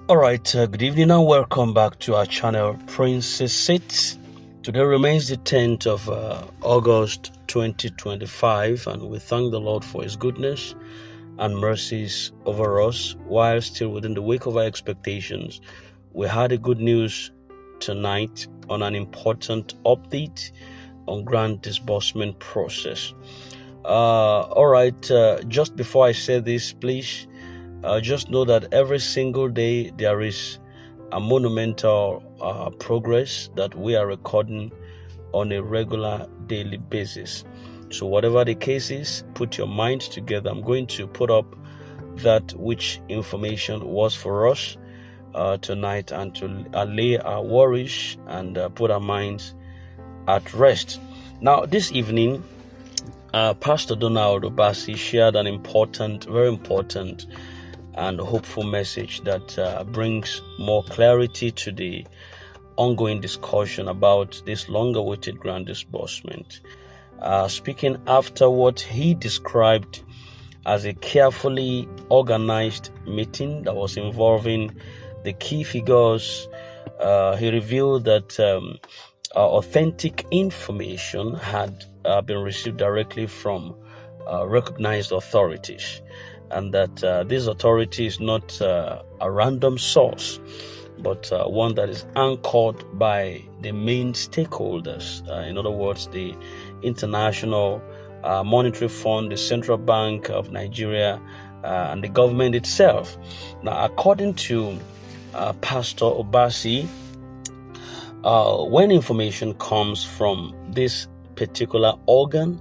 All right, good evening and welcome back to our channel, Princess Sits. Today remains the 10th of August 2025, and we thank the Lord for His goodness and mercies over us while still within the wake of our expectations. We had a good news tonight on an important update on grant disbursement process. All right, just before I say this, please just know that every single day there is a monumental progress that we are recording on a regular daily basis. So whatever the case is, put your minds together. I'm going to put up that which information was for us tonight, and to allay our worries and put our minds at rest. Now, this evening, Pastor Donald Obasi shared an very important and hopeful message that brings more clarity to the ongoing discussion about this long-awaited grant disbursement. Speaking after what he described as a carefully organized meeting that was involving the key figures, he revealed that authentic information had been received directly from recognized authorities, and that this authority is not a random source, but one that is anchored by the main stakeholders. In other words, the International Monetary Fund, the Central Bank of Nigeria, and the government itself. Now, according to Pastor Obasi, when information comes from this particular organ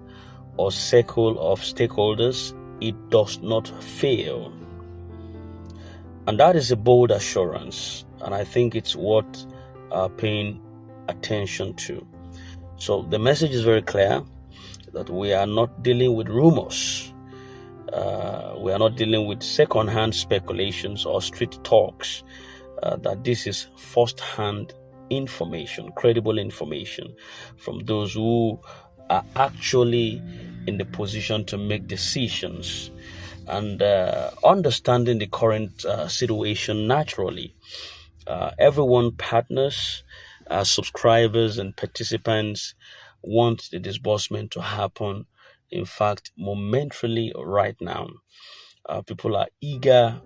or circle of stakeholders, it does not fail. And that is a bold assurance, and I think it's worth paying attention to. So the message is very clear that we are not dealing with rumors. We are not dealing with second-hand speculations or street talks. That this is first-hand information, credible information from those who are actually in the position to make decisions, and understanding the current situation naturally. Everyone, partners, subscribers, and participants want the disbursement to happen. In fact, momentarily right now. People are eager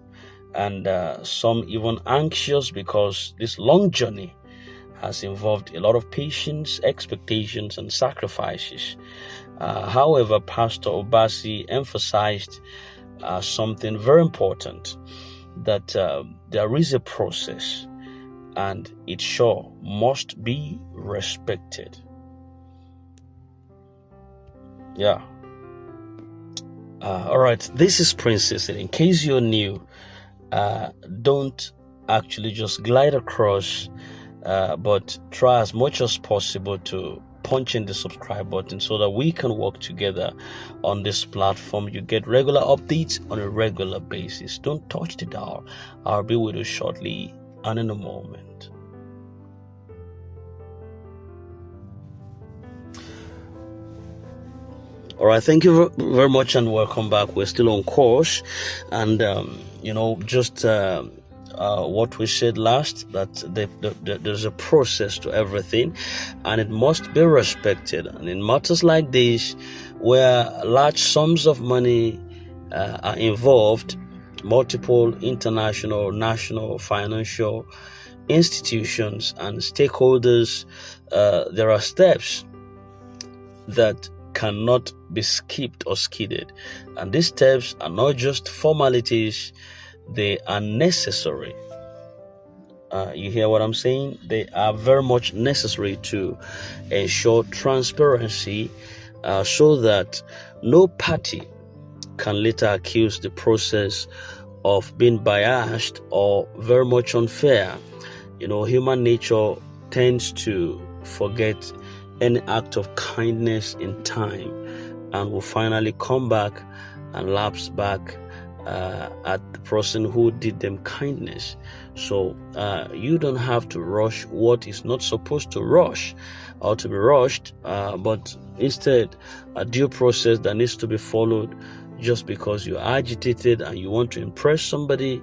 and some even anxious, because this long journey has involved a lot of patience, expectations, and sacrifices. However, Pastor Obasi emphasized something very important, that there is a process and it sure must be respected. Yeah. All right, this is Princess. In case you're new, don't actually just glide across, but try as much as possible to punch in the subscribe button so that we can work together on this platform. You get regular updates on a regular basis. Don't touch the dial. I'll be with you shortly and in a moment. All right, thank you very much and welcome back. We're still on course, and just what we said last, that there's a process to everything and it must be respected. And in matters like this, where large sums of money are involved, multiple international, national, financial institutions and stakeholders, there are steps that cannot be skipped or skidded. And these steps are not just formalities, they are necessary. You hear what I'm saying? They are very much necessary to ensure transparency, so that no party can later accuse the process of being biased or very much unfair. Human nature tends to forget any act of kindness in time, and will finally come back and lapse back at the person who did them kindness. So you don't have to rush what is not supposed to rush or to be rushed, but instead a due process that needs to be followed. Just because you're agitated and you want to impress somebody,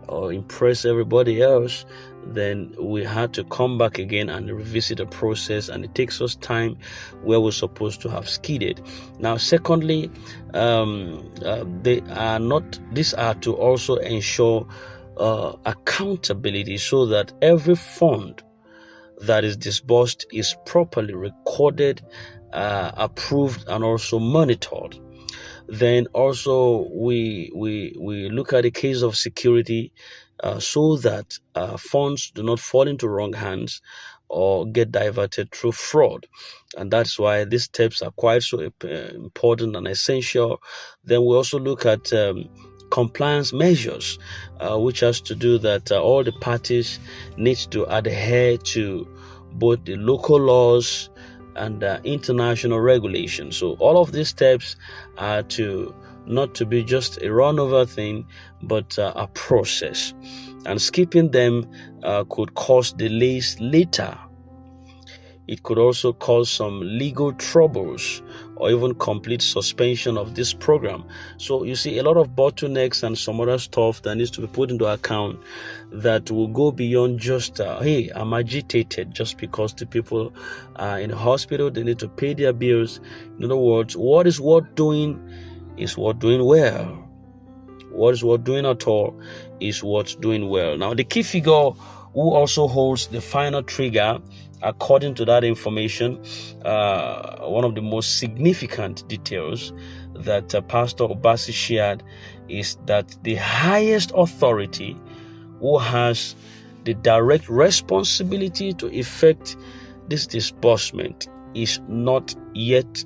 or impress everybody else, then we had to come back again and revisit the process, and it takes us time where we're supposed to have skidded. Now, secondly, they are not. These are to also ensure accountability, so that every fund that is disbursed is properly recorded, approved, and also monitored. Then also we look at the case of security, so that funds do not fall into wrong hands or get diverted through fraud. And that's why these steps are quite so important and essential. Then we also look at compliance measures, which has to do that all the parties need to adhere to both the local laws and international regulations. So all of these steps are to not to be just a run-over thing, but a process. And skipping them could cause delays later. It could also cause some legal troubles or even complete suspension of this program. So you see a lot of bottlenecks and some other stuff that needs to be put into account that will go beyond just, hey, I'm agitated just because the people are in the hospital, they need to pay their bills. In other words, what is worth doing is worth doing well. What is worth doing at all is worth doing well. Now, the key figure who also holds the final trigger, according to that information, one of the most significant details that Pastor Obasi shared is that the highest authority who has the direct responsibility to effect this disbursement is not yet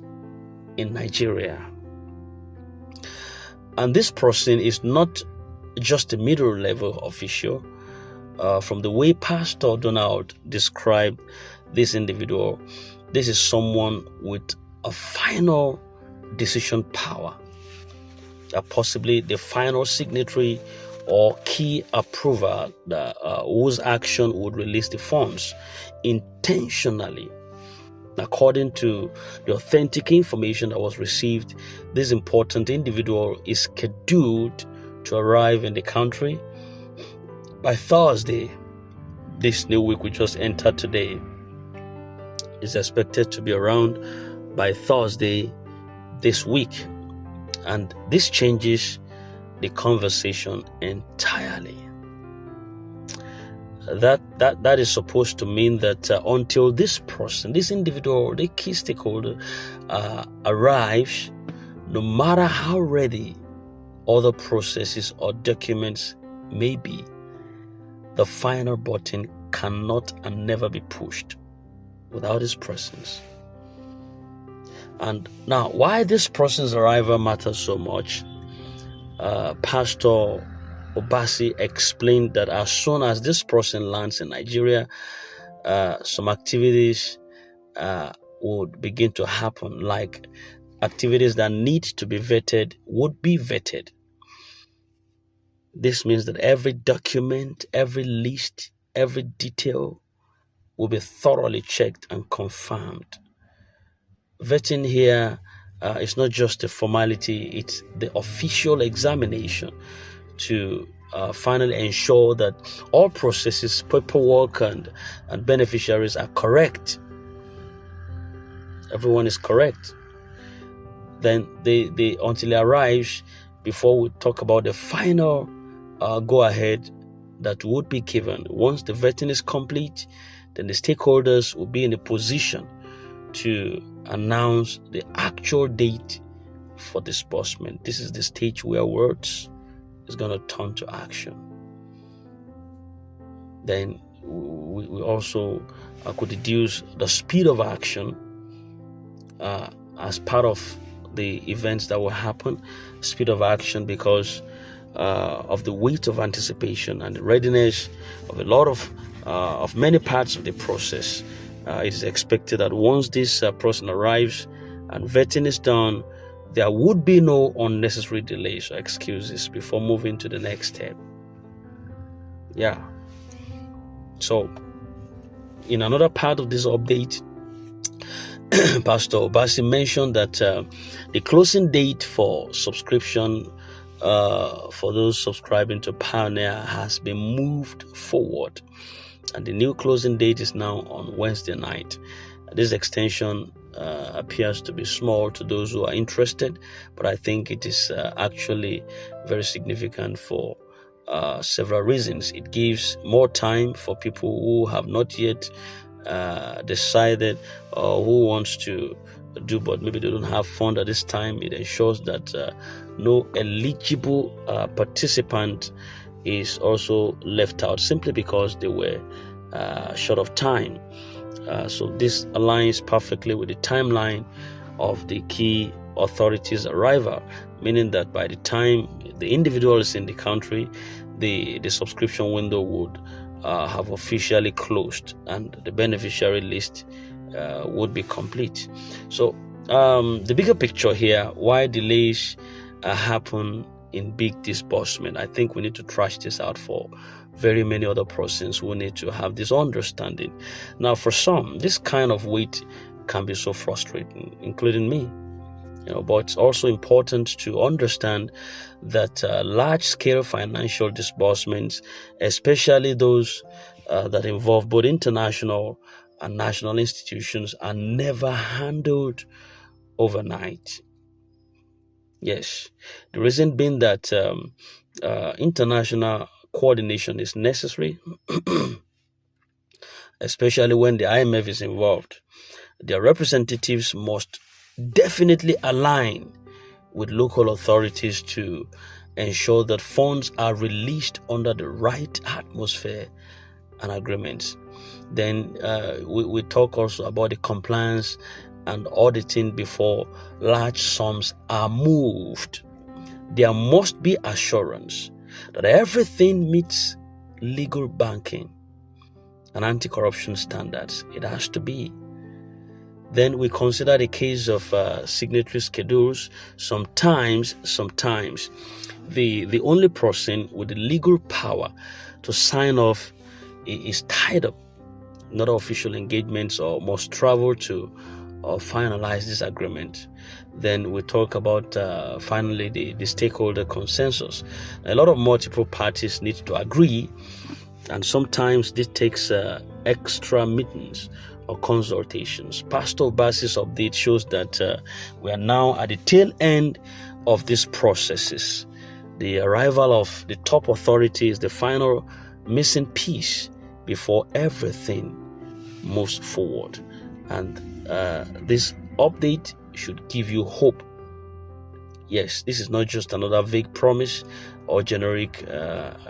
in Nigeria. And this person is not just a middle level official. From the way Pastor Donald described this individual, this is someone with a final decision power, possibly the final signatory or key approver whose action would release the funds intentionally. According to the authentic information that was received, this important individual is scheduled to arrive in the country by Thursday. This new week we just entered today is expected to be around by Thursday this week. And this changes the conversation entirely. That is supposed to mean that until this person, this individual, the key stakeholder arrives, no matter how ready other processes or documents may be, the final button cannot and never be pushed without his presence. And now, why this person's arrival matters so much, Pastor Obasi explained that as soon as this person lands in Nigeria, some activities would begin to happen, like activities that need to be vetted would be vetted. This means that every document, every list, every detail will be thoroughly checked and confirmed. Vetting here is not just a formality, it's the official examination to finally ensure that all processes, paperwork, and beneficiaries are correct. Everyone is correct. Then they until it arrives, before we talk about the final go ahead that would be given. Once the vetting is complete, then the stakeholders will be in a position to announce the actual date for disbursement. This is the stage where words is going to turn to action. Then we also could deduce the speed of action as part of the events that will happen. Speed of action because of the weight of anticipation and the readiness of a lot of many parts of the process. It is expected that once this person arrives and vetting is done, there would be no unnecessary delays or excuses before moving to the next step. Yeah. So, in another part of this update, Pastor Obasi mentioned that the closing date for subscription for those subscribing to Pioneer has been moved forward, and the new closing date is now on Wednesday night. This extension appears to be small to those who are interested, but I think it is actually very significant for several reasons. It gives more time for people who have not yet decided or who wants to do, but maybe they don't have fund at this time. It ensures that no eligible participant is also left out simply because they were short of time. So this aligns perfectly with the timeline of the key authorities' arrival, meaning that by the time the individual is in the country, the subscription window would have officially closed and the beneficiary list would be complete. So the bigger picture here, why delays happen in big disbursement, I think we need to trash this out for very many other persons who need to have this understanding. Now, for some, this kind of wait can be so frustrating, including me. But it's also important to understand that large-scale financial disbursements, especially those that involve both international and national institutions, are never handled overnight. Yes, the reason being that international coordination is necessary, especially when the IMF is involved. Their representatives must definitely align with local authorities to ensure that funds are released under the right atmosphere and agreements. Then we talk also about the compliance and auditing before large sums are moved. There must be assurance that everything meets legal banking and anti-corruption standards. It has to be. Then we consider the case of signatory schedules. Sometimes the only person with the legal power to sign off is tied up in other official engagements or must travel to finalize this agreement. Then we talk about finally the stakeholder consensus. A lot of multiple parties need to agree, and sometimes this takes extra meetings or consultations. Pastor Obasi's update shows that we are now at the tail end of these processes. The arrival of the top authority is the final missing piece before everything moves forward. And this update should give you hope. Yes, this is not just another vague promise or generic,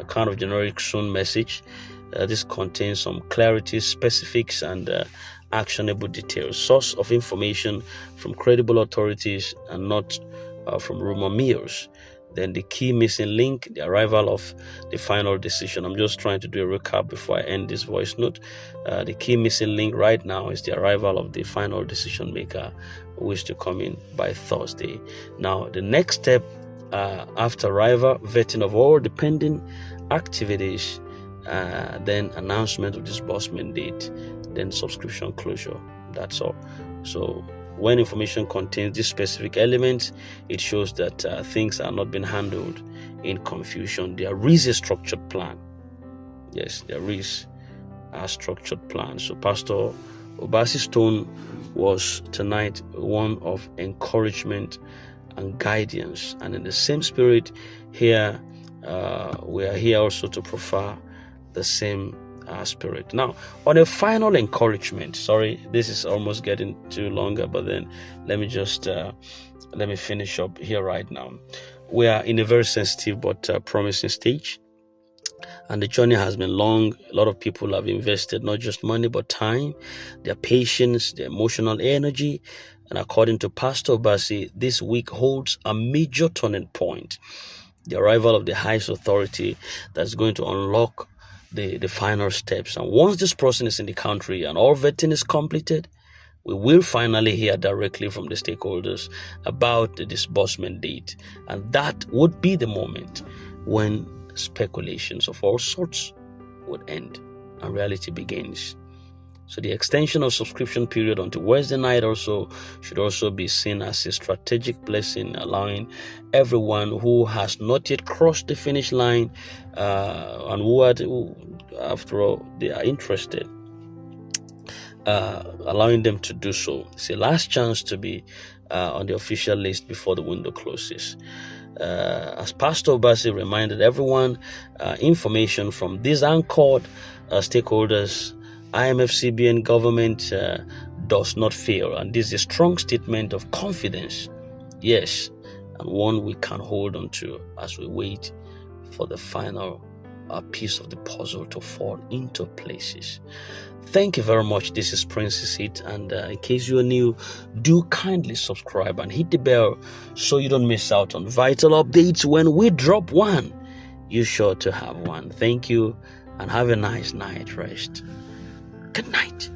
kind of generic soon message. This contains some clarity, specifics, and actionable details. Source of information from credible authorities and not from rumor mills. Then the key missing link, the arrival of the final decision. I'm just trying to do a recap before I end this voice note. The key missing link right now is the arrival of the final decision maker, who is to come in by Thursday. Now, the next step after arrival, vetting of all the pending activities, then announcement of disbursement date, then subscription closure. That's all. So when information contains these specific elements, it shows that things are not being handled in confusion. There is a structured plan. Yes, there is a structured plan. So Pastor Obasi's tone was tonight one of encouragement and guidance. And in the same spirit, here we are here also to prefer the same spirit. Now, on a final encouragement, sorry, this is almost getting too longer, but then let me finish up here right now. We are in a very sensitive but promising stage, and the journey has been long. A lot of people have invested not just money but time, their patience, their emotional energy, and according to Pastor Obasi, this week holds a major turning point. The arrival of the highest authority that's going to unlock the final steps. And once this person is in the country and all vetting is completed, we will finally hear directly from the stakeholders about the disbursement date. And that would be the moment when speculations of all sorts would end and reality begins. So the extension of subscription period onto Wednesday night also should also be seen as a strategic blessing, allowing everyone who has not yet crossed the finish line and who, after all, they are interested, allowing them to do so. It's a last chance to be on the official list before the window closes. As Pastor Obasi reminded everyone, information from these anchored stakeholders, IMF, CBN, government, does not fail. And this is a strong statement of confidence, yes, and one we can hold on to as we wait for the final piece of the puzzle to fall into places. Thank you very much. This is Princess Hit, and in case you're new, do kindly subscribe and hit the bell so you don't miss out on vital updates. When we drop one, you're sure to have one. Thank you, and have a nice night rest. Good night.